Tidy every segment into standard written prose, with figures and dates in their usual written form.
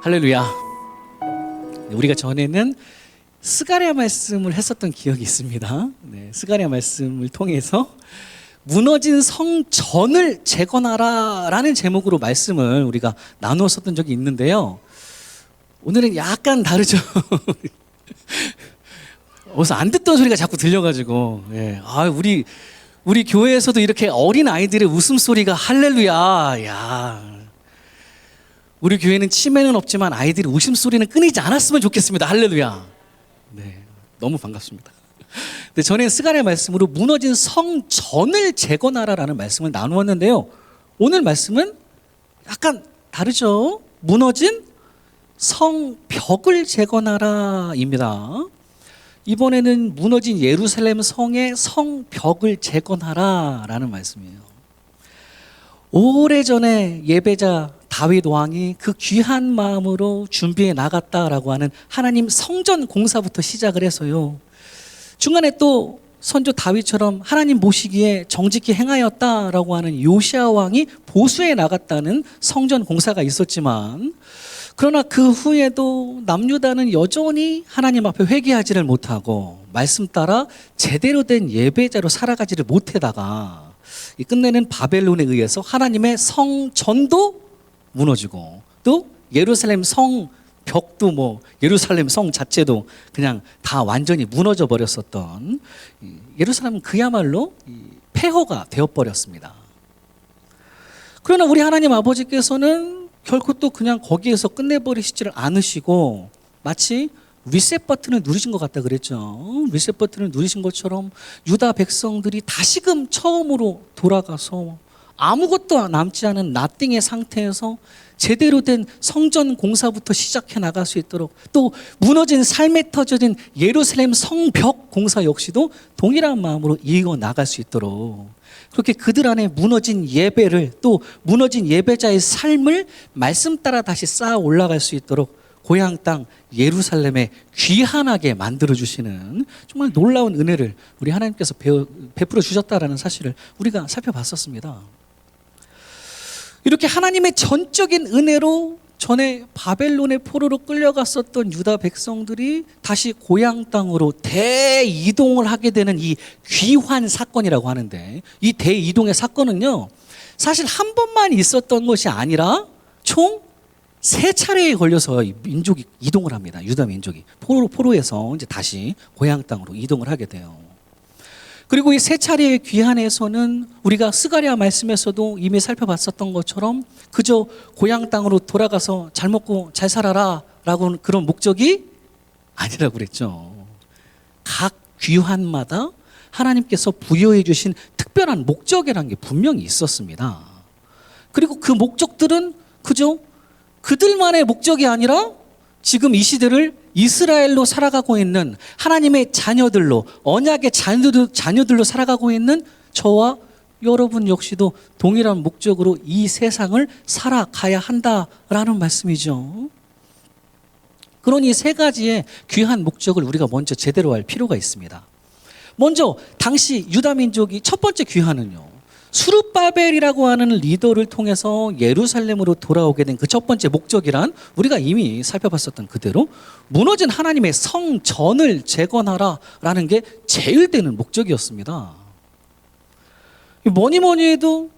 할렐루야. 우리가 전에는 스가랴 말씀을 했었던 기억이 있습니다. 스가랴 말씀을 통해서 무너진 성전을 재건하라 라는 제목으로 말씀을 우리가 나누었었던 적이 있는데요. 오늘은 약간 다르죠. 어디서 안 듣던 소리가 자꾸 들려가지고 우리 교회에서도 이렇게 어린 아이들의 웃음소리가 할렐루야. 야, 우리 교회는 치매는 없지만 아이들의 웃음소리는 끊이지 않았으면 좋겠습니다. 할렐루야. 너무 반갑습니다. 근데 전에 스가랴 말씀으로 무너진 성전을 재건하라라는 말씀을 나누었는데요. 오늘 말씀은 약간 다르죠. 무너진 성벽을 재건하라입니다. 이번에는 무너진 예루살렘 성의 성벽을 재건하라라는 말씀이에요. 오래전에 예배자 다윗 왕이 그 귀한 마음으로 준비해 나갔다라고 하는 하나님 성전 공사부터 시작을 해서요. 중간에 또 선조 다윗처럼 하나님 보시기에 정직히 행하였다라고 하는 요시야 왕이 보수해 나갔다는 성전 공사가 있었지만, 그러나 그 후에도 남유다는 여전히 하나님 앞에 회개하지를 못하고 말씀 따라 제대로 된 예배자로 살아가지를 못하다가 끝내는 바벨론에 의해서 하나님의 성전도 무너지고 또 예루살렘 성벽도 예루살렘 성 자체도 그냥 다 완전히 무너져 버렸었던, 예루살렘은 그야말로 폐허가 되어버렸습니다. 그러나 우리 하나님 아버지께서는 결코 또 그냥 거기에서 끝내버리시지를 않으시고 마치 리셋 버튼을 누르신 것 같다 그랬죠. 리셋 버튼을 누르신 것처럼 유다 백성들이 다시금 처음으로 돌아가서 아무것도 남지 않은 나띵의 상태에서 제대로 된 성전 공사부터 시작해 나갈 수 있도록, 또 무너진 삶에 터져진 예루살렘 성벽 공사 역시도 동일한 마음으로 이어 나갈 수 있도록, 그렇게 그들 안에 무너진 예배를, 또 무너진 예배자의 삶을 말씀 따라 다시 쌓아 올라갈 수 있도록 고향 땅 예루살렘에 귀한하게 만들어주시는 정말 놀라운 은혜를 우리 하나님께서 베풀어 주셨다라는 사실을 우리가 살펴봤었습니다. 이렇게 하나님의 전적인 은혜로 전에 바벨론의 포로로 끌려갔었던 유다 백성들이 다시 고향 땅으로 대이동을 하게 되는 이 귀환 사건이라고 하는데, 이 대이동의 사건은요, 사실 한 번만 있었던 것이 아니라 총 3차례에 걸려서 민족이 이동을 합니다. 유다 민족이 포로에서 이제 다시 고향 땅으로 이동을 하게 돼요. 그리고 이 3차례의 귀환에서는 우리가 스가랴 말씀에서도 이미 살펴봤었던 것처럼 그저 고향 땅으로 돌아가서 잘 먹고 잘 살아라 라고 그런 목적이 아니라고 그랬죠. 각 귀환마다 하나님께서 부여해 주신 특별한 목적이라는 게 분명히 있었습니다. 그리고 그 목적들은 그저 그들만의 목적이 아니라 지금 이 시대를 이스라엘로 살아가고 있는 하나님의 자녀들로, 언약의 자녀들로 살아가고 있는 저와 여러분 역시도 동일한 목적으로 이 세상을 살아가야 한다라는 말씀이죠. 그러니 3가지의 귀한 목적을 우리가 먼저 제대로 할 필요가 있습니다. 먼저 당시 유다 민족이 첫 번째 귀환은요, 수룹바벨이라고 하는 리더를 통해서 예루살렘으로 돌아오게 된 그 첫 번째 목적이란 우리가 이미 살펴봤었던 그대로 무너진 하나님의 성전을 재건하라라는 게 제일 되는 목적이었습니다. 뭐니 해도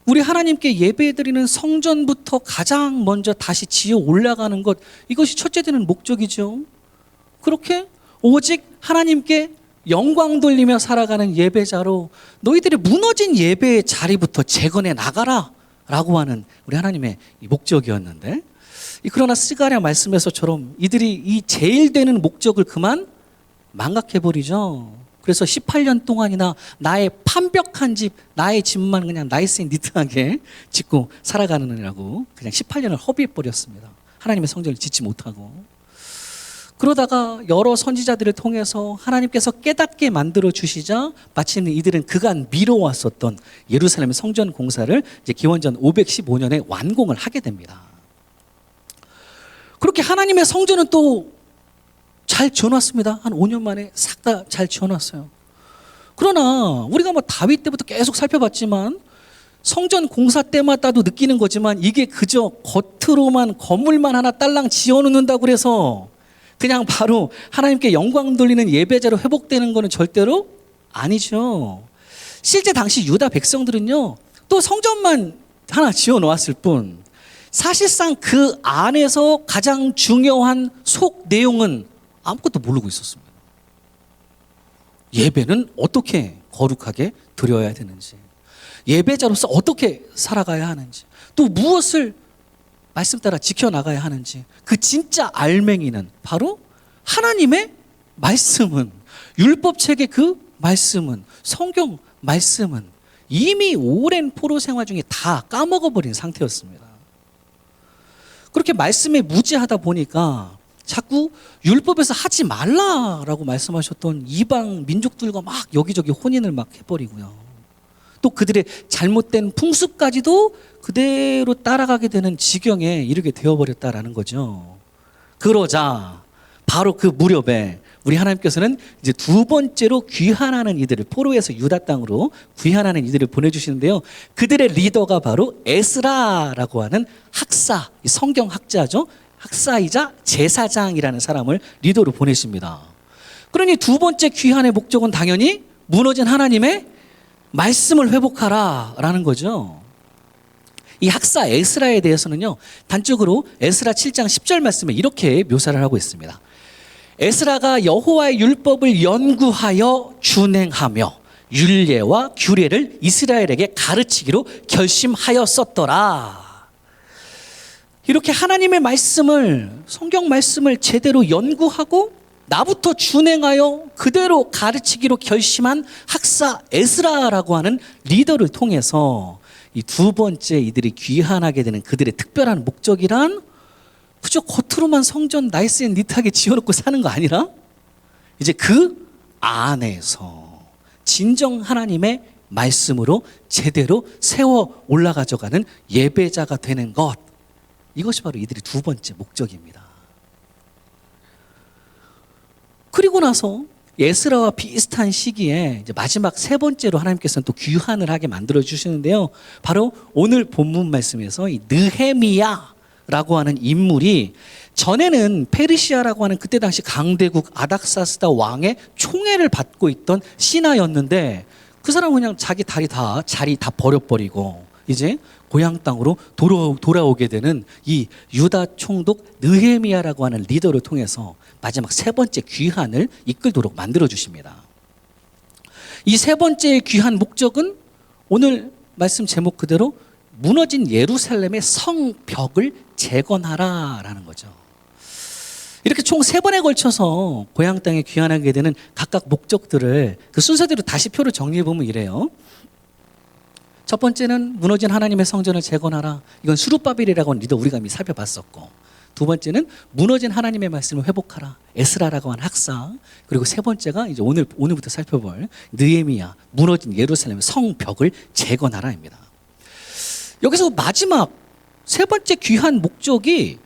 우리 하나님께 예배드리는 성전부터 가장 먼저 다시 지어 올라가는 것, 이것이 첫째 되는 목적이죠. 그렇게 오직 하나님께 영광 돌리며 살아가는 예배자로 너희들의 무너진 예배의 자리부터 재건해 나가라 라고 하는 우리 하나님의 목적이었는데, 그러나 스가랴 말씀에서처럼 이들이 이 제일 되는 목적을 그만 망각해버리죠. 그래서 18년 동안이나 나의 판벽한 집, 나의 집만 그냥 나이스 앤 니트하게 짓고 살아가느라고 그냥 18년을 허비해버렸습니다. 하나님의 성전을 짓지 못하고. 그러다가 여러 선지자들을 통해서 하나님께서 깨닫게 만들어 주시자 마침내 이들은 그간 미뤄왔었던 예루살렘 성전 공사를 이제 기원전 515년에 완공을 하게 됩니다. 그렇게 하나님의 성전은 또 잘 지어놨습니다. 한 5년 만에 싹 다 잘 지어놨어요. 그러나 우리가 다윗 때부터 계속 살펴봤지만 성전 공사 때마다도 느끼는 거지만 이게 그저 겉으로만 건물만 하나 딸랑 지어놓는다고 그래서 그냥 바로 하나님께 영광 돌리는 예배자로 회복되는 거는 절대로 아니죠. 실제 당시 유다 백성들은요, 또 성전만 하나 지어놓았을 뿐 사실상 그 안에서 가장 중요한 속 내용은 아무것도 모르고 있었습니다. 예배는 어떻게 거룩하게 드려야 되는지, 예배자로서 어떻게 살아가야 하는지, 또 무엇을 말씀 따라 지켜나가야 하는지, 그 진짜 알맹이는 바로 하나님의 말씀은, 율법책의 그 말씀은, 성경 말씀은 이미 오랜 포로 생활 중에 다 까먹어버린 상태였습니다. 그렇게 말씀에 무지하다 보니까 자꾸 율법에서 하지 말라라고 말씀하셨던 이방 민족들과 막 여기저기 혼인을 막 해버리고요. 또 그들의 잘못된 풍습까지도 그대로 따라가게 되는 지경에 이르게 되어버렸다라는 거죠. 그러자 바로 그 무렵에 우리 하나님께서는 이제 두 번째로 귀환하는 이들을, 포로에서 유다 땅으로 귀환하는 이들을 보내주시는데요. 그들의 리더가 바로 에스라라고 하는 학사, 성경 학자죠. 학사이자 제사장이라는 사람을 리더로 보내십니다. 그러니 두 번째 귀환의 목적은 당연히 무너진 하나님의 말씀을 회복하라라는 거죠. 이 학사 에스라에 대해서는요, 단적으로 에스라 7장 10절 말씀에 이렇게 묘사를 하고 있습니다. 에스라가 여호와의 율법을 연구하여 준행하며 율례와 규례를 이스라엘에게 가르치기로 결심하였었더라. 이렇게 하나님의 말씀을, 성경 말씀을 제대로 연구하고 나부터 준행하여 그대로 가르치기로 결심한 학사 에스라라고 하는 리더를 통해서 이 두 번째 이들이 귀환하게 되는 그들의 특별한 목적이란 그저 겉으로만 성전 나이스 앤 니트하게 지어놓고 사는 거 아니라 이제 그 안에서 진정 하나님의 말씀으로 제대로 세워 올라가져가는 예배자가 되는 것, 이것이 바로 이들의 두 번째 목적입니다. 그리고 나서 에스라와 비슷한 시기에 이제 마지막 세 번째로 하나님께서는 또 귀환을 하게 만들어 주시는데요. 바로 오늘 본문 말씀에서 이 느헤미야라고 하는 인물이 전에는 페르시아라고 하는 그때 당시 강대국 아닥사스다 왕의 총애를 받고 있던 신하였는데 그 사람은 그냥 자기 자리 다 버려버리고 이제 고향 땅으로 돌아오게 되는 이 유다 총독 느헤미야라고 하는 리더를 통해서 마지막 세 번째 귀환을 이끌도록 만들어 주십니다. 이 세 번째 귀환 목적은 오늘 말씀 제목 그대로 무너진 예루살렘의 성벽을 재건하라라는 거죠. 이렇게 총 세 번에 걸쳐서 고향 땅에 귀환하게 되는 각각 목적들을 그 순서대로 다시 표를 정리해 보면 이래요. 첫 번째는 무너진 하나님의 성전을 재건하라. 이건 수룹바벨이라고 하는 리더 우리가 이미 살펴봤었고, 두 번째는 무너진 하나님의 말씀을 회복하라. 에스라라고 하는 학사. 그리고 세 번째가 이제 오늘부터 살펴볼 느헤미야, 무너진 예루살렘 성벽을 재건하라입니다. 여기서 마지막 세 번째 귀한 목적이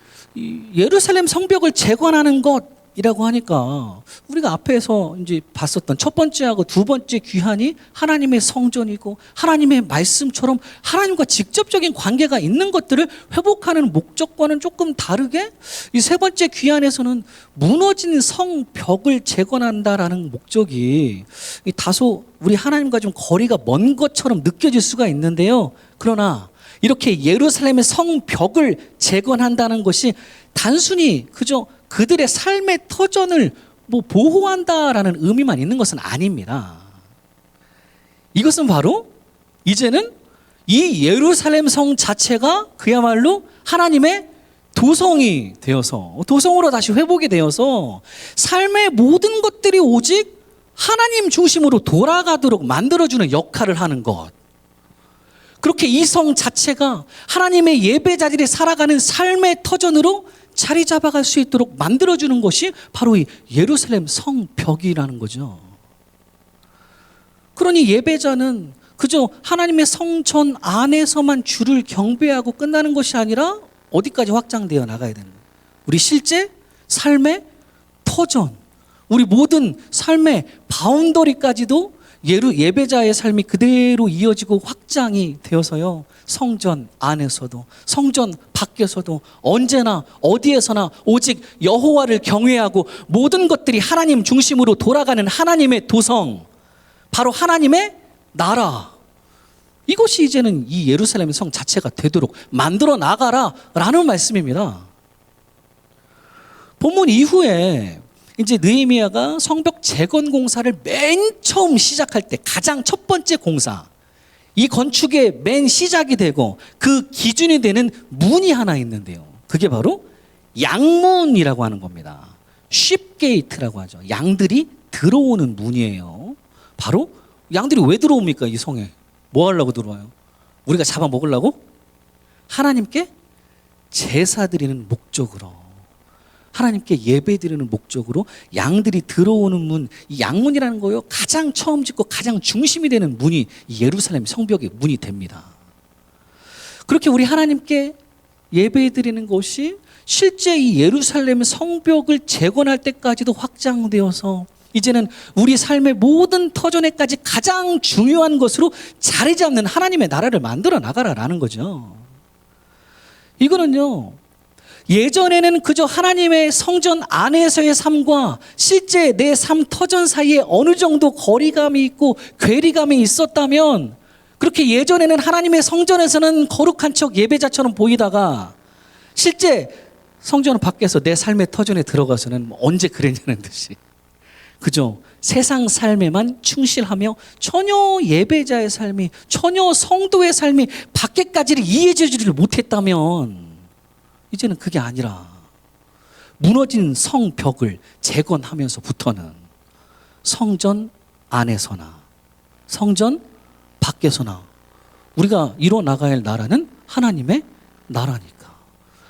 예루살렘 성벽을 재건하는 것이라고 하니까 우리가 앞에서 이제 봤었던 첫 번째하고 두 번째 귀한이 하나님의 성전이고 하나님의 말씀처럼 하나님과 직접적인 관계가 있는 것들을 회복하는 목적과는 조금 다르게 이 세 번째 귀한에서는 무너진 성벽을 재건한다라는 목적이 다소 우리 하나님과 좀 거리가 먼 것처럼 느껴질 수가 있는데요. 그러나 이렇게 예루살렘의 성벽을 재건한다는 것이 단순히 그저 그들의 삶의 터전을 보호한다라는 의미만 있는 것은 아닙니다. 이것은 바로 이제는 이 예루살렘 성 자체가 그야말로 하나님의 도성이 되어서, 도성으로 다시 회복이 되어서 삶의 모든 것들이 오직 하나님 중심으로 돌아가도록 만들어주는 역할을 하는 것. 그렇게 이 성 자체가 하나님의 예배자들이 살아가는 삶의 터전으로 자리 잡아갈 수 있도록 만들어주는 것이 바로 이 예루살렘 성벽이라는 거죠. 그러니 예배자는 그저 하나님의 성전 안에서만 주를 경배하고 끝나는 것이 아니라 어디까지 확장되어 나가야 되는 거예요. 우리 실제 삶의 터전, 우리 모든 삶의 바운더리까지도 예배자의 삶이 그대로 이어지고 확장이 되어서요, 성전 안에서도 성전 밖에서도 언제나 어디에서나 오직 여호와를 경외하고 모든 것들이 하나님 중심으로 돌아가는 하나님의 도성, 바로 하나님의 나라, 이것이 이제는 이 예루살렘 성 자체가 되도록 만들어 나가라 라는 말씀입니다. 본문 이후에 이제 느헤미야가 성벽 재건 공사를 맨 처음 시작할 때 가장 첫 번째 공사, 이 건축의 맨 시작이 되고 그 기준이 되는 문이 하나 있는데요, 그게 바로 양문이라고 하는 겁니다. 쉽게이트라고 하죠. 양들이 들어오는 문이에요. 바로 양들이 왜 들어옵니까? 이 성에 뭐 하려고 들어와요? 우리가 잡아먹으려고? 하나님께 제사 드리는 목적으로, 하나님께 예배 드리는 목적으로 양들이 들어오는 문, 이 양문이라는 거요, 가장 처음 짓고 가장 중심이 되는 문이 이 예루살렘 성벽의 문이 됩니다. 그렇게 우리 하나님께 예배 드리는 것이 실제 이 예루살렘 성벽을 재건할 때까지도 확장되어서 이제는 우리 삶의 모든 터전에까지 가장 중요한 것으로 자리 잡는 하나님의 나라를 만들어 나가라라는 거죠. 이거는요, 예전에는 그저 하나님의 성전 안에서의 삶과 실제 내 삶 터전 사이에 어느 정도 거리감이 있고 괴리감이 있었다면, 그렇게 예전에는 하나님의 성전에서는 거룩한 척 예배자처럼 보이다가 실제 성전 밖에서 내 삶의 터전에 들어가서는 언제 그랬냐는 듯이 그저 세상 삶에만 충실하며 전혀 예배자의 삶이, 전혀 성도의 삶이 밖에까지를 이해해주지를 못했다면, 이제는 그게 아니라 무너진 성벽을 재건하면서부터는 성전 안에서나 성전 밖에서나 우리가 이뤄나가야 할 나라는 하나님의 나라니까,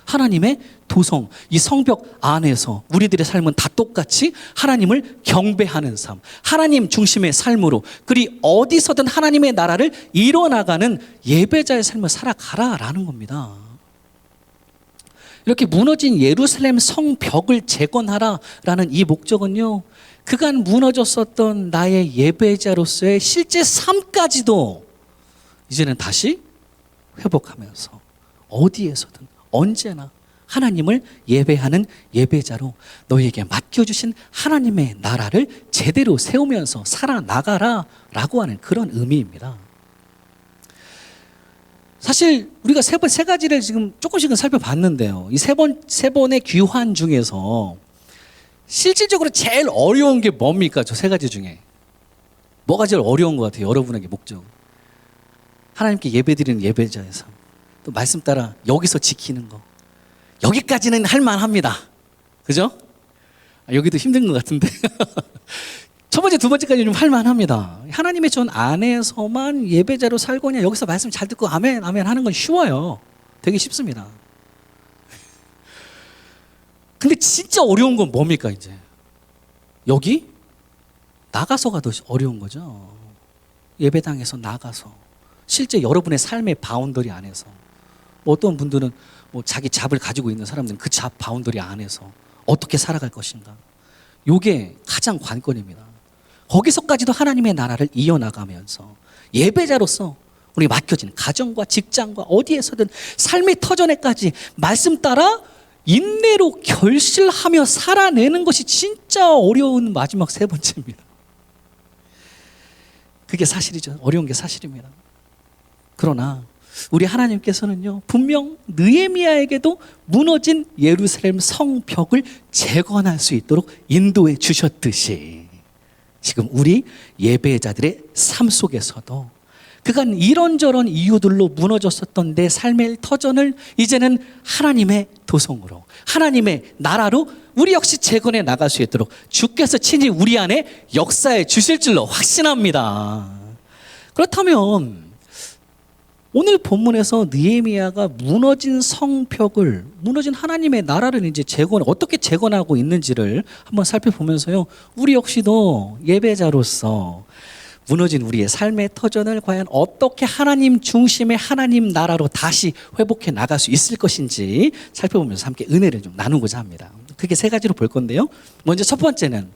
하나님의 도성, 이 성벽 안에서 우리들의 삶은 다 똑같이 하나님을 경배하는 삶, 하나님 중심의 삶으로, 그리 어디서든 하나님의 나라를 이뤄나가는 예배자의 삶을 살아가라라는 겁니다. 이렇게 무너진 예루살렘 성벽을 재건하라라는 이 목적은요, 그간 무너졌었던 나의 예배자로서의 실제 삶까지도 이제는 다시 회복하면서 어디에서든 언제나 하나님을 예배하는 예배자로 너희에게 맡겨주신 하나님의 나라를 제대로 세우면서 살아나가라라고 하는 그런 의미입니다. 사실 우리가 세 가지를 지금 조금씩은 살펴봤는데요, 이 세 번의 귀환 중에서 실질적으로 제일 어려운 게 뭡니까? 저 세 가지 중에 뭐가 제일 어려운 것 같아요? 여러분에게 목적, 하나님께 예배드리는 예배자의 삶, 또 말씀 따라 여기서 지키는 거, 여기까지는 할만합니다. 그죠? 여기도 힘든 것 같은데 첫 번째, 두 번째까지는 좀 할만합니다. 하나님의 전 안에서만 예배자로 살고냐, 여기서 말씀 잘 듣고 아멘 아멘 하는 건 쉬워요. 되게 쉽습니다. 근데 진짜 어려운 건 뭡니까? 이제 여기 나가서가 더 어려운 거죠. 예배당에서 나가서 실제 여러분의 삶의 바운더리 안에서, 뭐 어떤 분들은 뭐 자기 잡을 가지고 있는 사람들은 그 잡 바운더리 안에서 어떻게 살아갈 것인가, 이게 가장 관건입니다. 거기서까지도 하나님의 나라를 이어나가면서 예배자로서 우리 맡겨진 가정과 직장과 어디에서든 삶의 터전에까지 말씀 따라 인내로 결실하며 살아내는 것이 진짜 어려운 마지막 세 번째입니다. 그게 사실이죠. 어려운 게 사실입니다. 그러나 우리 하나님께서는요, 분명 느헤미야에게도 무너진 예루살렘 성벽을 재건할 수 있도록 인도해 주셨듯이 지금 우리 예배자들의 삶 속에서도 그간 이런저런 이유들로 무너졌었던 내 삶의 터전을 이제는 하나님의 도성으로, 하나님의 나라로 우리 역시 재건해 나갈 수 있도록 주께서 친히 우리 안에 역사해 주실 줄로 확신합니다. 그렇다면 오늘 본문에서 느헤미야가 무너진 성벽을, 무너진 하나님의 나라를 이제 어떻게 재건하고 있는지를 한번 살펴보면서요, 우리 역시도 예배자로서 무너진 우리의 삶의 터전을 과연 어떻게 하나님 중심의 하나님 나라로 다시 회복해 나갈 수 있을 것인지 살펴보면서 함께 은혜를 좀 나누고자 합니다. 그게 세 가지로 볼 건데요, 먼저 첫 번째는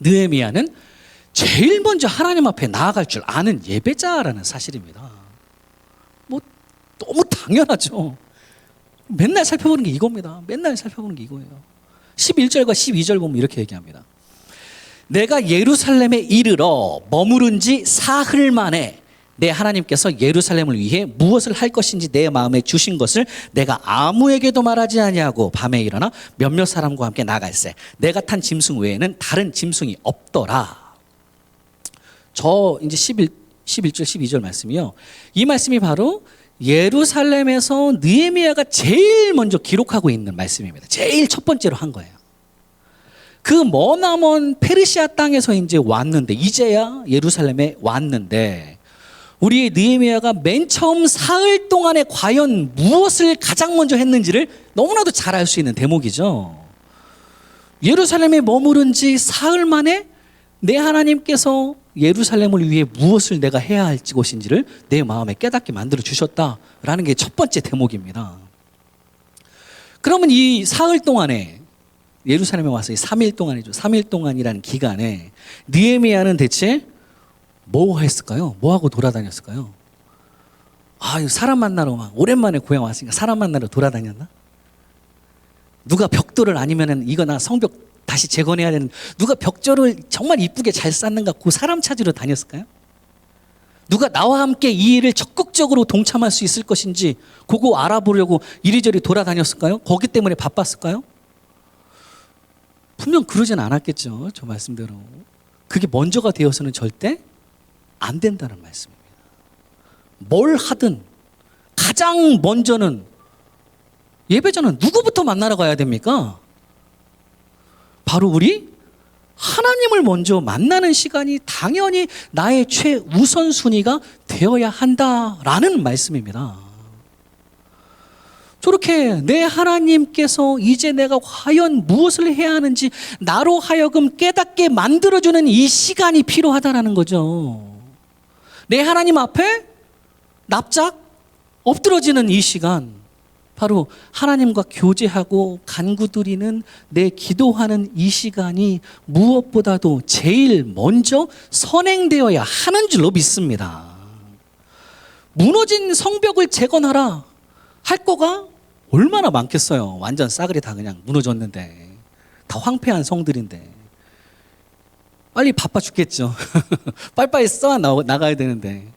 느헤미야는 제일 먼저 하나님 앞에 나아갈 줄 아는 예배자라는 사실입니다. 뭐 너무 당연하죠. 맨날 살펴보는 게 이겁니다. 맨날 살펴보는 게 이거예요. 11절과 12절 보면 이렇게 얘기합니다. 내가 예루살렘에 이르러 머무른 지 사흘 만에 내 하나님께서 예루살렘을 위해 무엇을 할 것인지 내 마음에 주신 것을 내가 아무에게도 말하지 아니하고 밤에 일어나 몇몇 사람과 함께 나갈새 내가 탄 짐승 외에는 다른 짐승이 없더라. 저 이제 11절 12절 말씀이요. 이 말씀이 바로 예루살렘에서 느헤미야가 제일 먼저 기록하고 있는 말씀입니다. 제일 첫 번째로 한 거예요. 그 머나먼 페르시아 땅에서 이제 왔는데, 이제야 예루살렘에 왔는데, 우리 느헤미야가 맨 처음 사흘 동안에 과연 무엇을 가장 먼저 했는지를 너무나도 잘 알 수 있는 대목이죠. 예루살렘에 머무른 지 사흘 만에 내 하나님께서 예루살렘을 위해 무엇을 내가 해야 할 것인지를 내 마음에 깨닫게 만들어 주셨다라는 게 첫 번째 대목입니다. 그러면 이 사흘 동안에 예루살렘에 와서 이 3일 동안이죠. 3일 동안이라는 기간에 느헤미야는 대체 뭐 했을까요? 뭐 하고 돌아다녔을까요? 사람 만나러 막 오랜만에 고향 왔으니까 사람 만나러 돌아다녔나? 누가 벽돌을 아니면은 이거 나 성벽 다시 재건해야 되는, 누가 벽돌을 정말 이쁘게 잘 쌓는가 그 사람 찾으러 다녔을까요? 누가 나와 함께 이 일을 적극적으로 동참할 수 있을 것인지 그거 알아보려고 이리저리 돌아다녔을까요? 거기 때문에 바빴을까요? 분명 그러진 않았겠죠. 저 말씀대로. 그게 먼저가 되어서는 절대 안 된다는 말씀입니다. 뭘 하든 가장 먼저는 예배자는 누구부터 만나러 가야 됩니까? 바로 우리 하나님을 먼저 만나는 시간이 당연히 나의 최우선순위가 되어야 한다라는 말씀입니다. 저렇게 내 하나님께서 이제 내가 과연 무엇을 해야 하는지 나로 하여금 깨닫게 만들어주는 이 시간이 필요하다는 거죠. 내 하나님 앞에 납작 엎드러지는 이 시간, 바로 하나님과 교제하고 간구드리는 내 기도하는 이 시간이 무엇보다도 제일 먼저 선행되어야 하는 줄로 믿습니다. 무너진 성벽을 재건하라 할 거가 얼마나 많겠어요. 완전 싸그리 다 그냥 무너졌는데, 다 황폐한 성들인데 빨리 바빠 죽겠죠. 빨리빨리 써 나가야 되는데.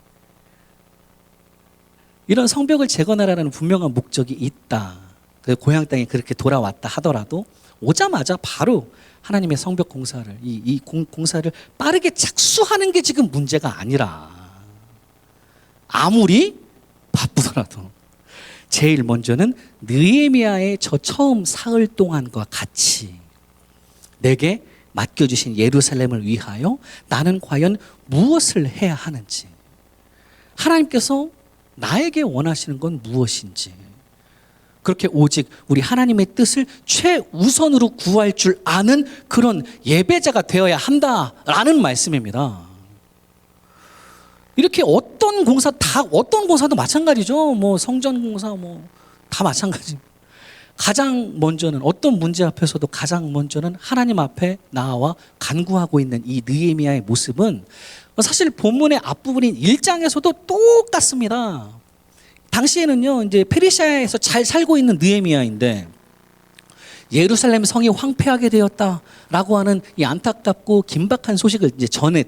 이런 성벽을 재건하라는 분명한 목적이 있다. 그 고향 땅에 그렇게 돌아왔다 하더라도 오자마자 바로 하나님의 성벽 공사를 이 공사를 빠르게 착수하는 게 지금 문제가 아니라, 아무리 바쁘더라도 제일 먼저는 느헤미야의 저 처음 사흘 동안과 같이 내게 맡겨주신 예루살렘을 위하여 나는 과연 무엇을 해야 하는지, 하나님께서 나에게 원하시는 건 무엇인지, 그렇게 오직 우리 하나님의 뜻을 최우선으로 구할 줄 아는 그런 예배자가 되어야 한다라는 말씀입니다. 이렇게 어떤 공사도 마찬가지죠. 뭐 성전 공사 뭐 다 마찬가지. 가장 먼저는 어떤 문제 앞에서도 가장 먼저는 하나님 앞에 나와 간구하고 있는 이 느헤미야의 모습은 사실 본문의 앞부분인 1장에서도 똑같습니다. 당시에는요, 이제 페르시아에서 잘 살고 있는 느헤미야인데 예루살렘 성이 황폐하게 되었다라고 하는 이 안타깝고 긴박한 소식을 이제 전에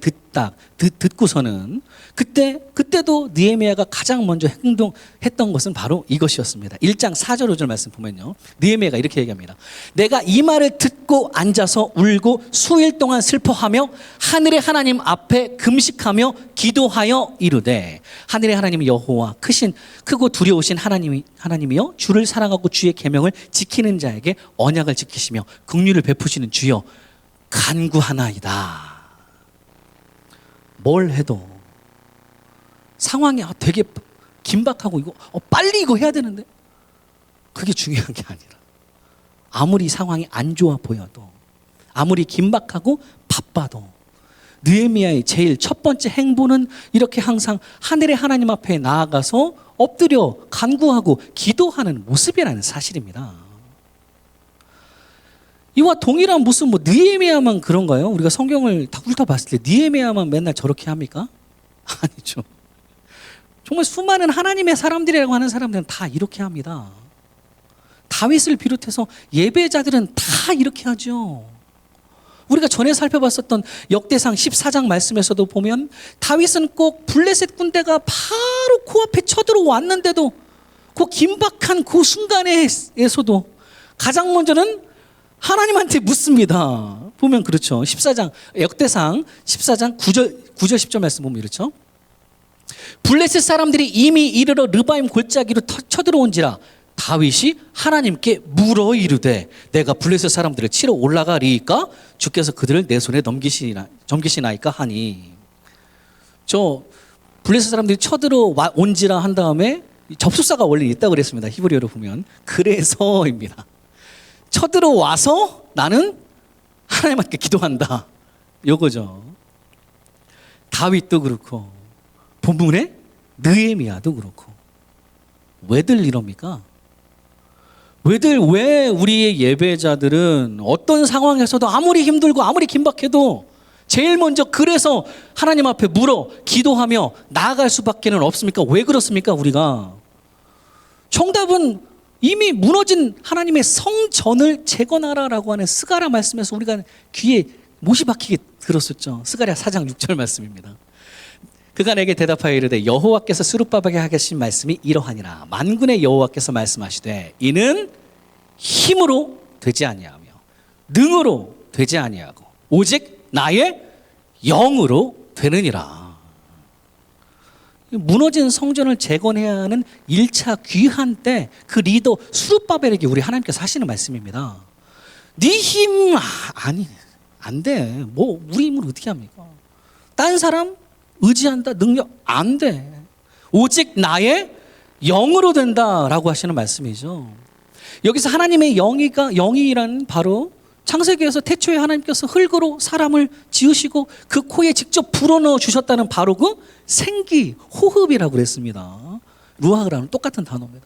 듣고서는 그때도 느헤미야가 가장 먼저 행동했던 것은 바로 이것이었습니다. 1장 4절 5절 말씀 보면요, 느헤미야가 이렇게 얘기합니다. 내가 이 말을 듣고 앉아서 울고 수일 동안 슬퍼하며 하늘의 하나님 앞에 금식하며 기도하여 이르되, 하늘의 하나님 여호와 크고 두려우신 하나님이여 주를 사랑하고 주의 계명을 지키는 자에게 언약을 지키시며 긍휼을 베푸시는 주여 간구하나이다. 뭘 해도 상황이 되게 긴박하고 이거 빨리 이거 해야 되는데, 그게 중요한 게 아니라 아무리 상황이 안 좋아 보여도, 아무리 긴박하고 바빠도 느헤미야의 제일 첫 번째 행보는 이렇게 항상 하늘의 하나님 앞에 나아가서 엎드려 간구하고 기도하는 모습이라는 사실입니다. 이와 동일한 무슨 뭐 느헤미야만 그런가요? 우리가 성경을 다 훑어봤을 때 느헤미야만 맨날 저렇게 합니까? 아니죠. 정말 수많은 하나님의 사람들이라고 하는 사람들은 다 이렇게 합니다. 다윗을 비롯해서 예배자들은 다 이렇게 하죠. 우리가 전에 살펴봤었던 역대상 14장 말씀에서도 보면 다윗은 꼭 블레셋 군대가 바로 코앞에 쳐들어왔는데도 그 긴박한 그 순간에서도 가장 먼저는 하나님한테 묻습니다. 보면 그렇죠. 14장 역대상 14장 9절 10절 말씀 보면 이렇죠. 블레셋 사람들이 이미 이르러 르바임 골짜기로 쳐들어온지라 다윗이 하나님께 물어 이르되 내가 블레셋 사람들을 치러 올라가리이까 주께서 그들을 내 손에 넘기시나이까 하니. 저 블레셋 사람들이 쳐들어온지라 한 다음에 접속사가 원래 있다고 그랬습니다. 히브리어로 보면 그래서입니다. 쳐들어와서 나는 하나님께 기도한다. 요거죠. 다윗도 그렇고 본문에 느헤미야도 그렇고. 왜들 이럽니까? 왜 우리의 예배자들은 어떤 상황에서도 아무리 힘들고 아무리 긴박해도 제일 먼저 그래서 하나님 앞에 물어 기도하며 나아갈 수밖에는 없습니까? 왜 그렇습니까? 우리가 정답은 이미 무너진 하나님의 성전을 재건하라라고 하는 스가랴 말씀에서 우리가 귀에 못이 박히게 들었었죠. 스가랴 4장 6절 말씀입니다. 그가 내게 대답하여 이르되 여호와께서 스룹바벨에게 하신 말씀이 이러하니라. 만군의 여호와께서 말씀하시되 이는 힘으로 되지 아니하며 능으로 되지 아니하고 오직 나의 영으로 되느니라. 무너진 성전을 재건해야 하는 1차 귀한 때 그 리더 스룹바벨에게 우리 하나님께서 하시는 말씀입니다. 네 힘 아니 안 돼. 뭐 우리 힘으로 어떻게 합니까? 딴 사람 의지한다 능력 안 돼. 오직 나의 영으로 된다라고 하시는 말씀이죠. 여기서 하나님의 영이란 바로 창세기에서 태초에 하나님께서 흙으로 사람을 지으시고 그 코에 직접 불어넣어 주셨다는 바로 그 생기 호흡이라고 그랬습니다. 루아흐라는 똑같은 단어입니다.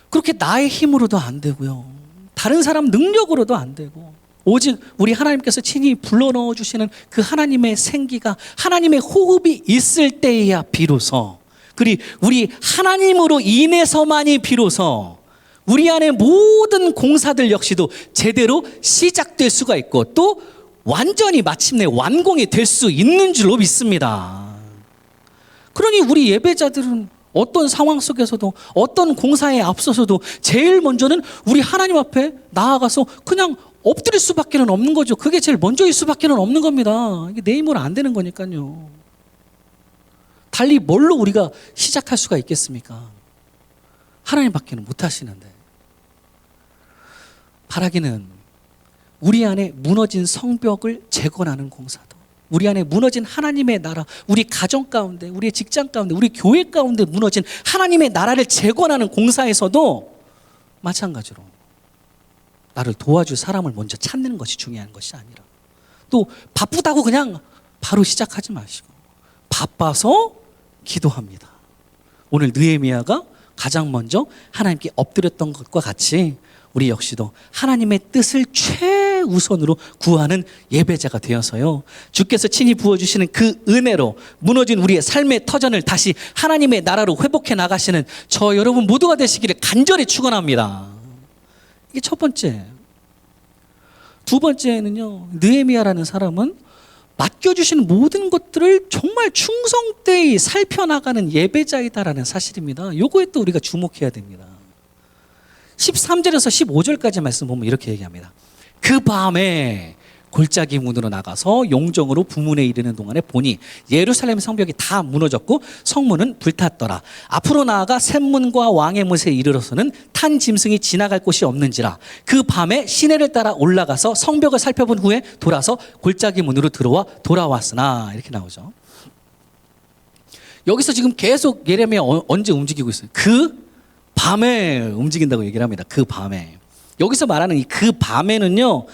그렇게 나의 힘으로도 안 되고요. 다른 사람 능력으로도 안 되고 오직 우리 하나님께서 친히 불러넣어 주시는 그 하나님의 생기가 하나님의 호흡이 있을 때에야 비로소 그리고 우리 하나님으로 인해서만이 비로소 우리 안에 모든 공사들 역시도 제대로 시작될 수가 있고 또 완전히 마침내 완공이 될 수 있는 줄로 믿습니다. 그러니 우리 예배자들은 어떤 상황 속에서도 어떤 공사에 앞서서도 제일 먼저는 우리 하나님 앞에 나아가서 그냥 엎드릴 수밖에 없는 거죠. 그게 제일 먼저일 수밖에 없는 겁니다. 이게 내 힘으로 안 되는 거니까요. 달리 뭘로 우리가 시작할 수가 있겠습니까? 하나님밖에는 못 하시는데. 바라기는 우리 안에 무너진 성벽을 재건하는 공사도, 우리 안에 무너진 하나님의 나라, 우리 가정 가운데, 우리의 직장 가운데, 우리 교회 가운데 무너진 하나님의 나라를 재건하는 공사에서도 마찬가지로 나를 도와줄 사람을 먼저 찾는 것이 중요한 것이 아니라 또 바쁘다고 그냥 바로 시작하지 마시고 바빠서 기도합니다. 오늘 느헤미야가 가장 먼저 하나님께 엎드렸던 것과 같이 우리 역시도 하나님의 뜻을 최우선으로 구하는 예배자가 되어서요 주께서 친히 부어주시는 그 은혜로 무너진 우리의 삶의 터전을 다시 하나님의 나라로 회복해 나가시는 저 여러분 모두가 되시기를 간절히 축원합니다. 이게 첫 번째. 두 번째는요, 느헤미야라는 사람은 맡겨주신 모든 것들을 정말 충성되이 살펴나가는 예배자이다라는 사실입니다. 요거에 또 우리가 주목해야 됩니다. 13절에서 15절까지 말씀 보면 이렇게 얘기합니다. 그 밤에 골짜기 문으로 나가서 용정으로 부문에 이르는 동안에 보니 예루살렘 성벽이 다 무너졌고 성문은 불탔더라. 앞으로 나아가 샘문과 왕의 못에 이르러서는 탄 짐승이 지나갈 곳이 없는지라. 그 밤에 시내를 따라 올라가서 성벽을 살펴본 후에 돌아서 골짜기 문으로 들어와 돌아왔으나 이렇게 나오죠. 여기서 지금 계속 예레미야 언제 움직이고 있어요? 그 밤에 움직인다고 얘기를 합니다. 그 밤에. 여기서 말하는 이 그 밤에는요,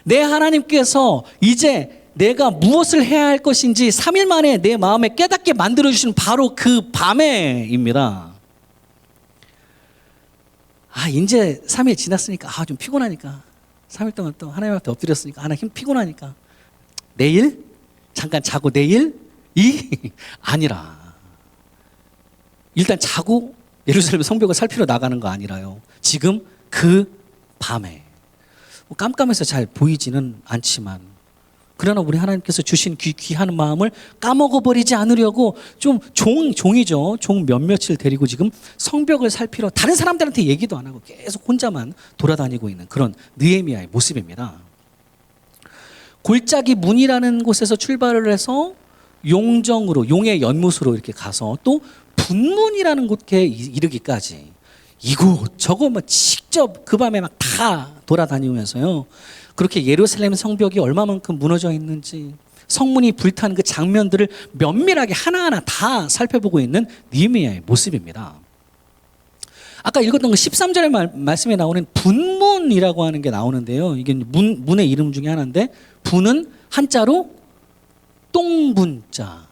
내 하나님께서 이제 내가 무엇을 해야 할 것인지 3일 만에 내 마음에 깨닫게 만들어주시는 바로 그 밤에입니다. 이제 3일 지났으니까 좀 피곤하니까 3일 동안 또 하나님 앞에 엎드렸으니까 하나 피곤하니까 내일 잠깐 자고 내일 아니라 일단 자고 예루살렘 성벽을 살피러 나가는 거 아니라요. 지금 그 밤에 깜깜해서 잘 보이지는 않지만 그러나 우리 하나님께서 주신 귀한 마음을 까먹어버리지 않으려고 좀 종이죠. 종 몇몇을 데리고 지금 성벽을 살피러 다른 사람들한테 얘기도 안 하고 계속 혼자만 돌아다니고 있는 그런 느헤미야의 모습입니다. 골짜기 문이라는 곳에서 출발을 해서 용정으로 용의 연못으로 이렇게 가서 또 분문이라는 곳에 이르기까지 이곳 저거 뭐 직접 그 밤에 막 다 돌아다니면서요. 그렇게 예루살렘 성벽이 얼마만큼 무너져 있는지 성문이 불탄 그 장면들을 면밀하게 하나하나 다 살펴보고 있는 느헤미야의 모습입니다. 아까 읽었던 그 13절의 말씀에 나오는 분문이라고 하는 게 나오는데요. 이게 문의 이름 중에 하나인데 분은 한자로 똥분자입니다.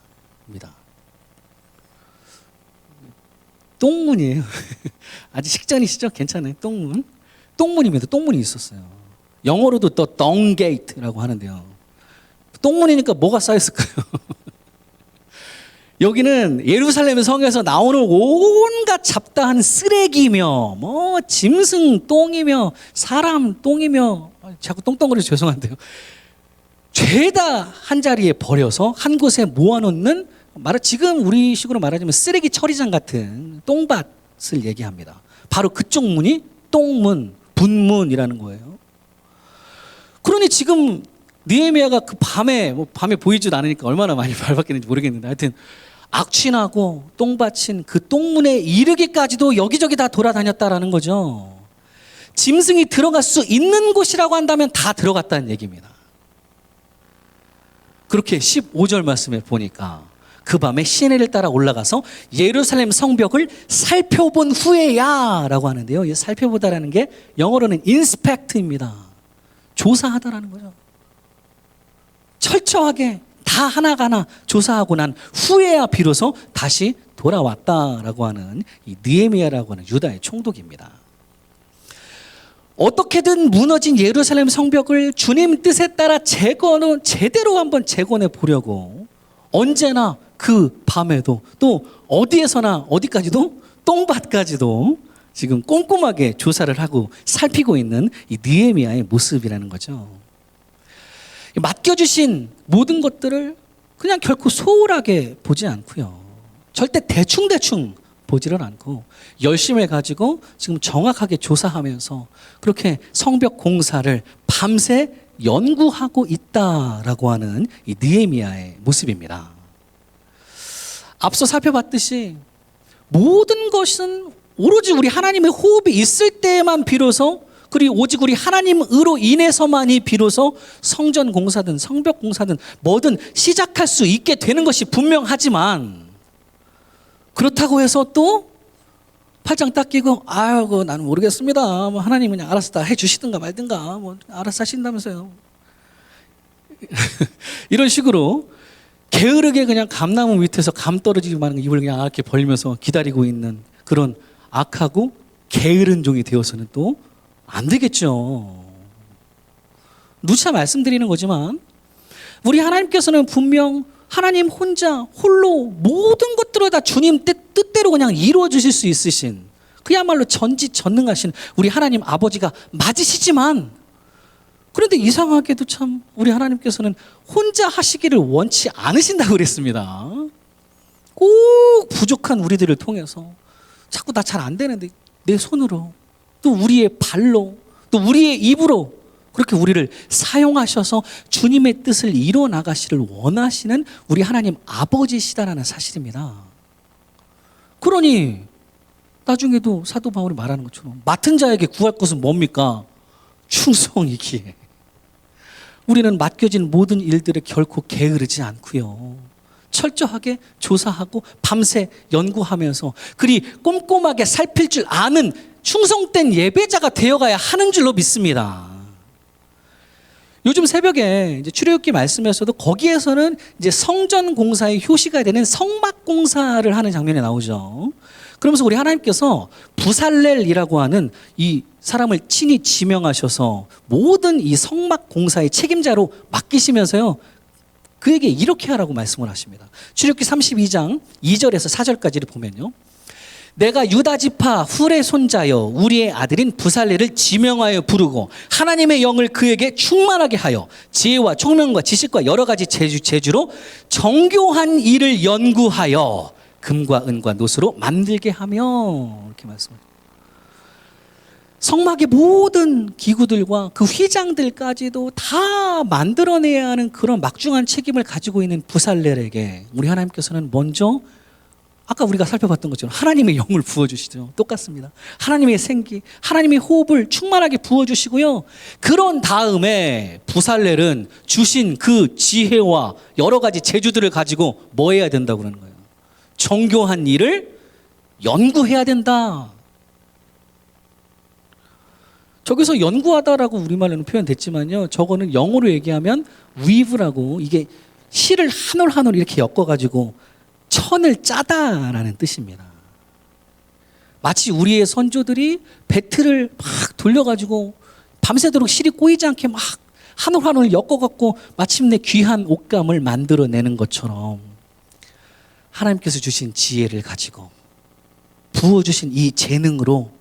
똥문이에요. 아직 식전이시죠? 괜찮아요. 똥문입니다. 똥문이 있었어요. 영어로도 또 똥게이트라고 하는데요. 똥문이니까 뭐가 쌓였을까요? 여기는 예루살렘 성에서 나오는 온갖 잡다한 쓰레기며 뭐 짐승 똥이며 사람 똥이며 자꾸 똥똥거려서 죄송한데요. 죄다 한 자리에 버려서 한 곳에 모아놓는 지금 우리 식으로 말하자면 쓰레기 처리장 같은 똥밭을 얘기합니다. 바로 그쪽 문이 똥문, 분문이라는 거예요. 그러니 지금 느헤미야가 그 밤에 보이지도 않으니까 얼마나 많이 밟았겠는지 모르겠는데 하여튼 악취나고 똥밭인 그 똥문에 이르기까지도 여기저기 다 돌아다녔다라는 거죠. 짐승이 들어갈 수 있는 곳이라고 한다면 다 들어갔다는 얘기입니다. 그렇게 15절 말씀에 보니까 그 밤에 시내를 따라 올라가서 예루살렘 성벽을 살펴본 후에야 라고 하는데요. 이 살펴보다라는 게 영어로는 inspect입니다. 조사하다라는 거죠. 철저하게 다 하나하나 조사하고 난 후에야 비로소 다시 돌아왔다라고 하는 이 느헤미야라고 하는 유다의 총독입니다. 어떻게든 무너진 예루살렘 성벽을 주님 뜻에 따라 제대로 한번 재건해 보려고 언제나 그 밤에도 또 어디에서나 어디까지도 똥밭까지도 지금 꼼꼼하게 조사를 하고 살피고 있는 이 느헤미야의 모습이라는 거죠. 맡겨주신 모든 것들을 그냥 결코 소홀하게 보지 않고요. 절대 대충 보지를 않고 열심을 가지고 지금 정확하게 조사하면서 그렇게 성벽 공사를 밤새 연구하고 있다라고 하는 이 느헤미야의 모습입니다. 앞서 살펴봤듯이 모든 것은 오로지 우리 하나님의 호흡이 있을 때만 비로소 그리고 오직 우리 하나님으로 인해서만이 비로소 성전 공사든 성벽 공사든 뭐든 시작할 수 있게 되는 것이 분명하지만 그렇다고 해서 또 팔짱 딱 끼고 아이고 나는 모르겠습니다. 뭐 하나님 그냥 알아서 다 해주시든가 말든가 뭐 알아서 하신다면서요. 이런 식으로 게으르게 그냥 감나무 밑에서 감 떨어지기 많은 입을 그냥 이렇게 벌리면서 기다리고 있는 그런 악하고 게으른 종이 되어서는 또 안 되겠죠. 누차 말씀드리는 거지만 우리 하나님께서는 분명 하나님 혼자 홀로 모든 것들을 다 주님 뜻대로 그냥 이루어 주실 수 있으신 그야말로 전지전능하신 우리 하나님 아버지가 맞으시지만 그런데 이상하게도 참 우리 하나님께서는 혼자 하시기를 원치 않으신다고 그랬습니다. 꼭 부족한 우리들을 통해서 자꾸 나 잘 안 되는데 내 손으로 또 우리의 발로 또 우리의 입으로 그렇게 우리를 사용하셔서 주님의 뜻을 이루어 나가시를 원하시는 우리 하나님 아버지시다라는 사실입니다. 그러니 나중에도 사도 바울이 말하는 것처럼 맡은 자에게 구할 것은 뭡니까? 충성이기에 우리는 맡겨진 모든 일들에 결코 게으르지 않고요. 철저하게 조사하고 밤새 연구하면서 그리 꼼꼼하게 살필 줄 아는 충성된 예배자가 되어가야 하는 줄로 믿습니다. 요즘 새벽에 이제 출애굽기 말씀에서도 거기에서는 이제 성전 공사의 효시가 되는 성막 공사를 하는 장면이 나오죠. 그러면서 우리 하나님께서 부살렐이라고 하는 이 사람을 친히 지명하셔서 모든 이 성막 공사의 책임자로 맡기시면서요, 그에게 이렇게 하라고 말씀을 하십니다. 출애굽기 32장 2절에서 4절까지를 보면요, 내가 유다 지파 훌의 손자여 우리의 아들인 부살렐을 지명하여 부르고 하나님의 영을 그에게 충만하게 하여 지혜와 총명과 지식과 여러 가지 재주로 정교한 일을 연구하여 금과 은과 노스로 만들게 하며, 이렇게 말씀합니다. 성막의 모든 기구들과 그 휘장들까지도 다 만들어내야 하는 그런 막중한 책임을 가지고 있는 부살렐에게 우리 하나님께서는 먼저 아까 우리가 살펴봤던 것처럼 하나님의 영을 부어주시죠. 똑같습니다. 하나님의 생기, 하나님의 호흡을 충만하게 부어주시고요, 그런 다음에 부살렐은 주신 그 지혜와 여러 가지 재주들을 가지고 뭐 해야 된다고 그러는 거예요? 정교한 일을 연구해야 된다. 저기서 연구하다라고 우리말로는 표현됐지만요, 저거는 영어로 얘기하면 weave라고, 이게 실을 한 올 한 올 이렇게 엮어가지고 천을 짜다라는 뜻입니다. 마치 우리의 선조들이 배틀을 막 돌려가지고 밤새도록 실이 꼬이지 않게 막 한 올 한 올 엮어갖고 마침내 귀한 옷감을 만들어내는 것처럼 하나님께서 주신 지혜를 가지고 부어주신 이 재능으로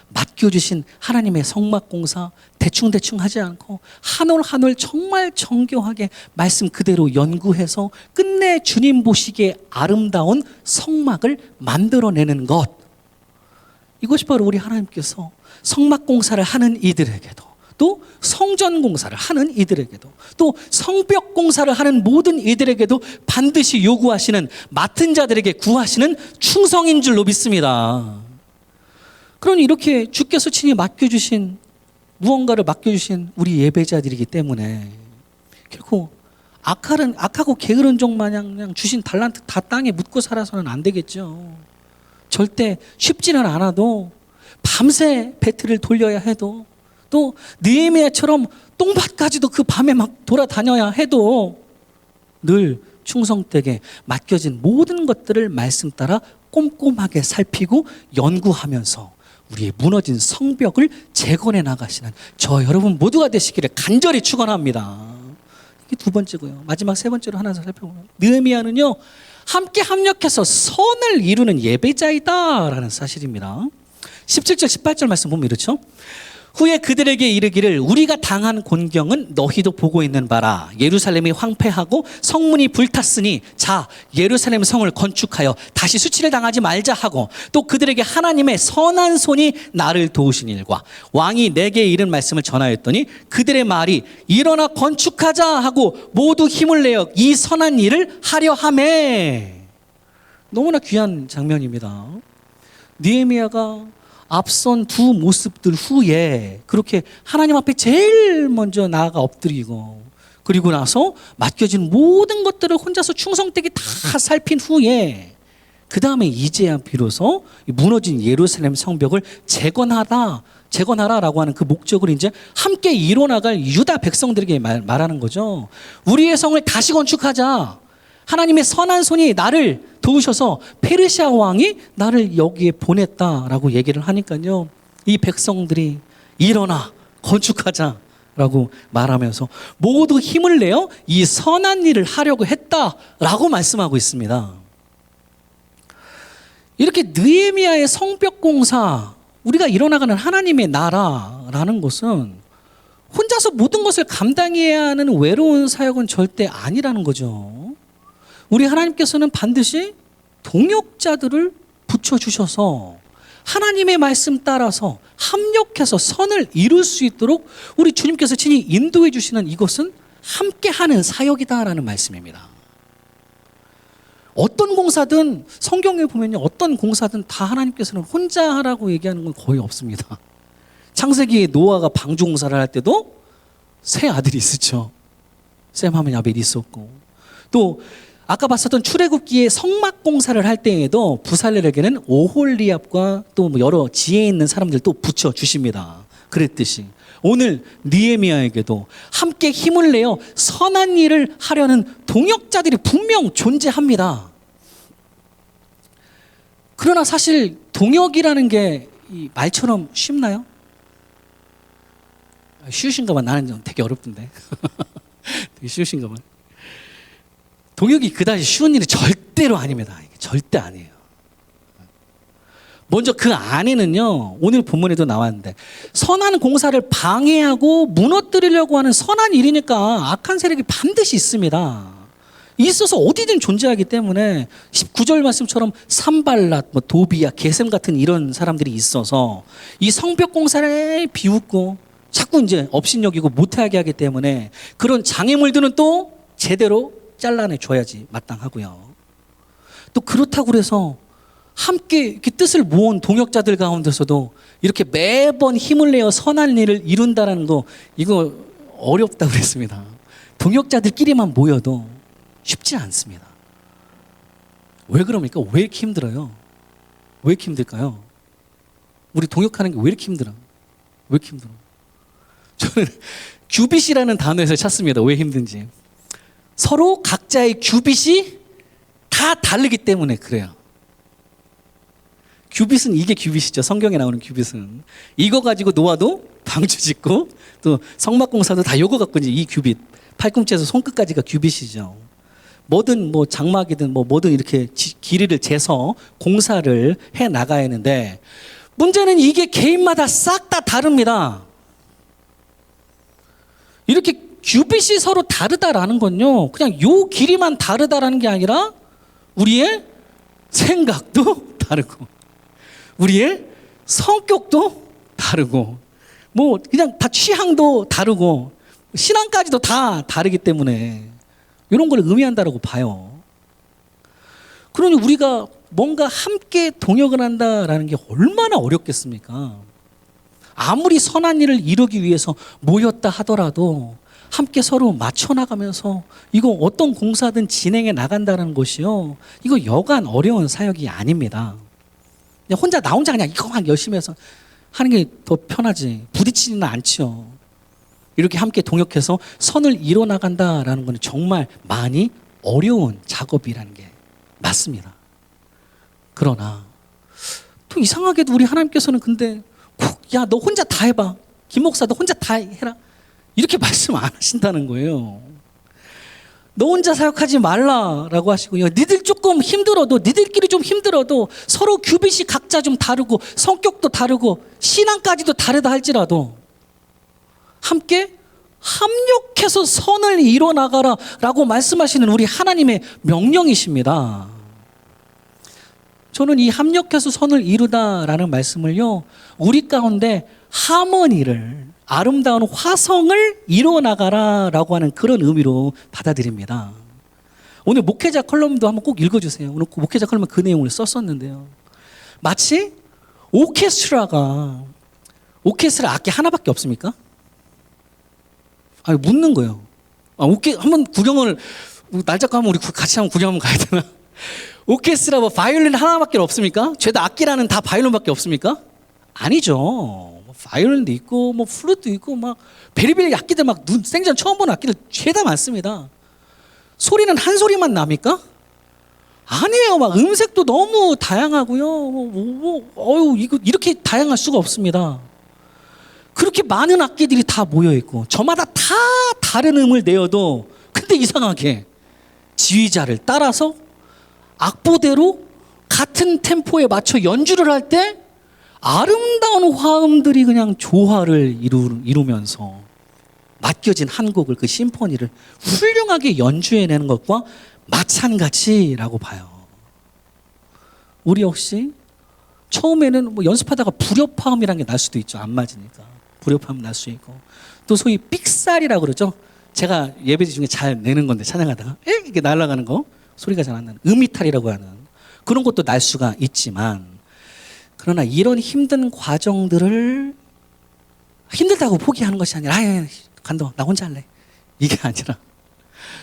맡겨주신 하나님의 성막공사 대충대충 하지 않고 한 올 한 올 정말 정교하게 말씀 그대로 연구해서 끝내 주님 보시기에 아름다운 성막을 만들어내는 것, 이것이 바로 우리 하나님께서 성막공사를 하는 이들에게도, 또 성전공사를 하는 이들에게도, 또 성벽공사를 하는 모든 이들에게도 반드시 요구하시는, 맡은 자들에게 구하시는 충성인 줄로 믿습니다. 그러니 이렇게 주께서 친히 맡겨주신, 무언가를 맡겨주신 우리 예배자들이기 때문에 결코 악하고 게으른 종 마냥 그냥 주신 달란트 다 땅에 묻고 살아서는 안 되겠죠. 절대 쉽지는 않아도, 밤새 배틀을 돌려야 해도, 또 느헤미야처럼 똥밭까지도 그 밤에 막 돌아다녀야 해도 늘 충성되게 맡겨진 모든 것들을 말씀 따라 꼼꼼하게 살피고 연구하면서 우리의 무너진 성벽을 재건해 나가시는 저 여러분 모두가 되시기를 간절히 축원합니다. 이게 두 번째고요. 마지막 세 번째로 하나 살펴보면, 느헤미야는요, 함께 합력해서 선을 이루는 예배자이다라는 사실입니다. 17절 18절 말씀 보면 이렇죠. 후에 그들에게 이르기를 우리가 당한 곤경은 너희도 보고 있는 바라. 예루살렘이 황폐하고 성문이 불탔으니 자 예루살렘 성을 건축하여 다시 수치를 당하지 말자 하고, 또 그들에게 하나님의 선한 손이 나를 도우신 일과 왕이 내게 이른 말씀을 전하였더니 그들의 말이 일어나 건축하자 하고 모두 힘을 내어 이 선한 일을 하려 하매. 너무나 귀한 장면입니다. 느헤미야가 앞선 두 모습들 후에 그렇게 하나님 앞에 제일 먼저 나아가 엎드리고, 그리고 나서 맡겨진 모든 것들을 혼자서 충성되게 다 살핀 후에 그 다음에 이제야 비로소 무너진 예루살렘 성벽을 재건하라라고 하는 그 목적을 이제 함께 이뤄나갈 유다 백성들에게 말하는 거죠. 우리의 성을 다시 건축하자. 하나님의 선한 손이 나를 도우셔서 페르시아 왕이 나를 여기에 보냈다라고 얘기를 하니까요, 이 백성들이 일어나 건축하자라고 말하면서 모두 힘을 내어 이 선한 일을 하려고 했다라고 말씀하고 있습니다. 이렇게 느헤미야의 성벽 공사, 우리가 이뤄나가는 하나님의 나라라는 것은 혼자서 모든 것을 감당해야 하는 외로운 사역은 절대 아니라는 거죠. 우리 하나님께서는 반드시 동역자들을 붙여주셔서 하나님의 말씀 따라서 합력해서 선을 이룰 수 있도록 우리 주님께서 친히 인도해 주시는 이것은 함께하는 사역이다라는 말씀입니다. 어떤 공사든 성경에 보면요, 어떤 공사든 다 하나님께서는 혼자 하라고 얘기하는 건 거의 없습니다. 창세기에 노아가 방주공사를 할 때도 세 아들이 있었죠. 셈 하면 야벳이 있었고, 또 아까 봤었던 출애굽기의 성막 공사를 할 때에도 부살렐에게는 오홀리압과 또 여러 지혜 있는 사람들 또 붙여 주십니다. 그랬듯이 오늘 느헤미야에게도 함께 힘을 내어 선한 일을 하려는 동역자들이 분명 존재합니다. 그러나 사실 동역이라는 게 이 말처럼 쉽나요? 쉬우신가 봐. 나는 좀 되게 어렵던데. 되게 쉬우신가 봐. 동역이 그다지 쉬운 일이 절대로 아닙니다. 절대 아니에요. 먼저 그 안에는요, 오늘 본문에도 나왔는데 선한 공사를 방해하고 무너뜨리려고 하는 선한 일이니까 악한 세력이 반드시 있습니다. 있어서 어디든 존재하기 때문에 19절 말씀처럼 산발랏, 도비야, 게셈 같은 이런 사람들이 있어서 이 성벽 공사를 비웃고 자꾸 이제 업신여기고 못하게 하기 때문에 그런 장애물들은 또 제대로 잘라내 줘야지 마땅하고요. 또 그렇다고 그래서 함께 이렇게 뜻을 모은 동역자들 가운데서도 이렇게 매번 힘을 내어 선한 일을 이룬다는 거, 이거 어렵다고 그랬습니다. 동역자들끼리만 모여도 쉽지 않습니다. 왜 그럽니까? 왜 이렇게 힘들어요? 왜 이렇게 힘들까요? 우리 동역하는 게 왜 이렇게 힘들어? 왜 이렇게 힘들어? 저는 규빗이라는 단어에서 찾습니다. 왜 힘든지. 서로 각자의 규빗이 다 다르기 때문에 그래요. 규빗은 이게 규빗이죠. 성경에 나오는 규빗은. 이거 가지고 놓아도 방주 짓고 또 성막공사도 다 요거 갖고 이제 이 규빗. 팔꿈치에서 손끝까지가 규빗이죠. 뭐든 뭐 장막이든 뭐든 이렇게 길이를 재서 공사를 해 나가야 하는데 문제는 이게 개인마다 싹 다 다릅니다. 이렇게 규빗이 서로 다르다라는 건요, 그냥 요 길이만 다르다라는 게 아니라 우리의 생각도 다르고 우리의 성격도 다르고 뭐 그냥 다 취향도 다르고 신앙까지도 다 다르기 때문에 이런 걸 의미한다라고 봐요. 그러니 우리가 뭔가 함께 동역을 한다라는 게 얼마나 어렵겠습니까? 아무리 선한 일을 이루기 위해서 모였다 하더라도 함께 서로 맞춰나가면서 이거 어떤 공사든 진행해 나간다는 것이요, 이거 여간 어려운 사역이 아닙니다. 그냥 나 혼자 그냥 이거만 열심히 해서 하는 게 더 편하지 부딪히지는 않죠. 이렇게 함께 동역해서 선을 이뤄나간다라는 것은 정말 많이 어려운 작업이라는 게 맞습니다. 그러나 또 이상하게도 우리 하나님께서는 근데 꼭 야 너 혼자 다 해봐, 김 목사 너 혼자 다 해라, 이렇게 말씀 안 하신다는 거예요. 너 혼자 사역하지 말라라고 하시고요, 니들 조금 힘들어도 니들끼리 좀 힘들어도 서로 규빗이 각자 좀 다르고 성격도 다르고 신앙까지도 다르다 할지라도 함께 합력해서 선을 이뤄나가라 라고 말씀하시는 우리 하나님의 명령이십니다. 저는 이 합력해서 선을 이루다라는 말씀을요, 우리 가운데 하모니를, 아름다운 화성을 이뤄나가라 라고 하는 그런 의미로 받아들입니다. 오늘 목회자 컬럼도 한번 꼭 읽어주세요. 오늘 목회자 컬럼에 그 내용을 썼었는데요, 마치 오케스트라 악기 하나밖에 없습니까? 아니, 묻는 거예요. 한번 구경을, 날 잡고 한번 우리 같이 한번 구경 한번 가야 되나? 오케스트라 바이올린 하나밖에 없습니까? 죄다 악기라는 다 바이올린밖에 없습니까? 아니죠. 바이올린도 있고, 플루트도 있고, 베리베리 악기들 생전 처음 보는 악기들 죄다 많습니다. 소리는 한 소리만 납니까? 아니에요. 음색도 너무 다양하고요. 이거 이렇게 다양할 수가 없습니다. 그렇게 많은 악기들이 다 모여있고 저마다 다 다른 음을 내어도 근데 이상하게 지휘자를 따라서 악보대로 같은 템포에 맞춰 연주를 할 때 아름다운 화음들이 그냥 조화를 이루면서 맡겨진 한 곡을, 그 심포니를 훌륭하게 연주해내는 것과 마찬가지라고 봐요. 우리 역시 처음에는 연습하다가 불협화음이라는 게 날 수도 있죠. 안 맞으니까 불협화음 날 수 있고, 또 소위 삑살이라고 그러죠. 제가 예배 중에 잘 내는 건데 찬양하다가 이렇게 날아가는 거, 소리가 잘 안 나는 음이탈이라고 하는 그런 것도 날 수가 있지만, 그러나 이런 힘든 과정들을 힘들다고 포기하는 것이 아니라 간다 나 혼자 할래, 이게 아니라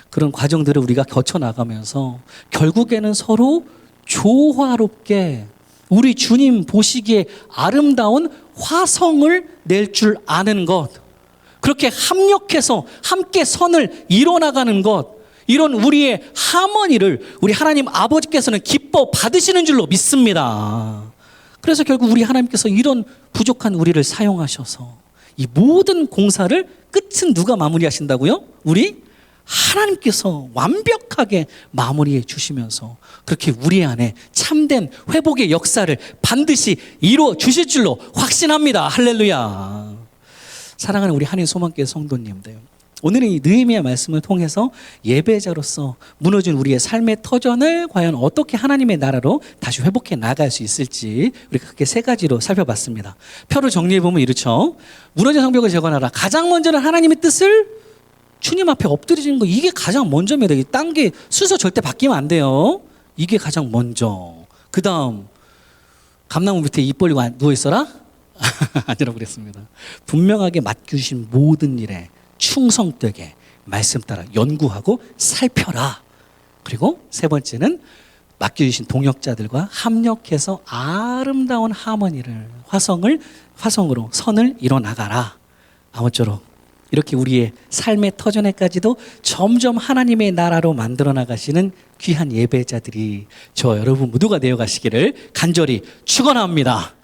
그런 과정들을 우리가 거쳐나가면서 결국에는 서로 조화롭게 우리 주님 보시기에 아름다운 화성을 낼 줄 아는 것, 그렇게 합력해서 함께 선을 이뤄나가는 것, 이런 우리의 하모니를 우리 하나님 아버지께서는 기뻐 받으시는 줄로 믿습니다. 그래서 결국 우리 하나님께서 이런 부족한 우리를 사용하셔서 이 모든 공사를 끝은 누가 마무리하신다고요? 우리 하나님께서 완벽하게 마무리해 주시면서 그렇게 우리 안에 참된 회복의 역사를 반드시 이루어 주실 줄로 확신합니다. 할렐루야. 사랑하는 우리 하나님 소망교회 성도님들, 오늘은 이 느헤미야 말씀을 통해서 예배자로서 무너진 우리의 삶의 터전을 과연 어떻게 하나님의 나라로 다시 회복해 나갈 수 있을지 우리가 크게 세 가지로 살펴봤습니다. 표를 정리해 보면 이렇죠. 무너진 성벽을 재건하라. 가장 먼저는 하나님의 뜻을 주님 앞에 엎드리는 거, 이게 가장 먼저입니다. 딴 게 순서 절대 바뀌면 안 돼요. 이게 가장 먼저. 그 다음 감나무 밑에 입 벌리고 누워 있어라? 아니라고 그랬습니다. 분명하게 맡겨주신 모든 일에 충성되게 말씀 따라 연구하고 살펴라. 그리고 세 번째는 맡겨주신 동역자들과 합력해서 아름다운 하모니를 화성으로 선을 이뤄나가라. 아무쪼록 이렇게 우리의 삶의 터전에까지도 점점 하나님의 나라로 만들어 나가시는 귀한 예배자들이 저 여러분 모두가 되어 가시기를 간절히 축원합니다.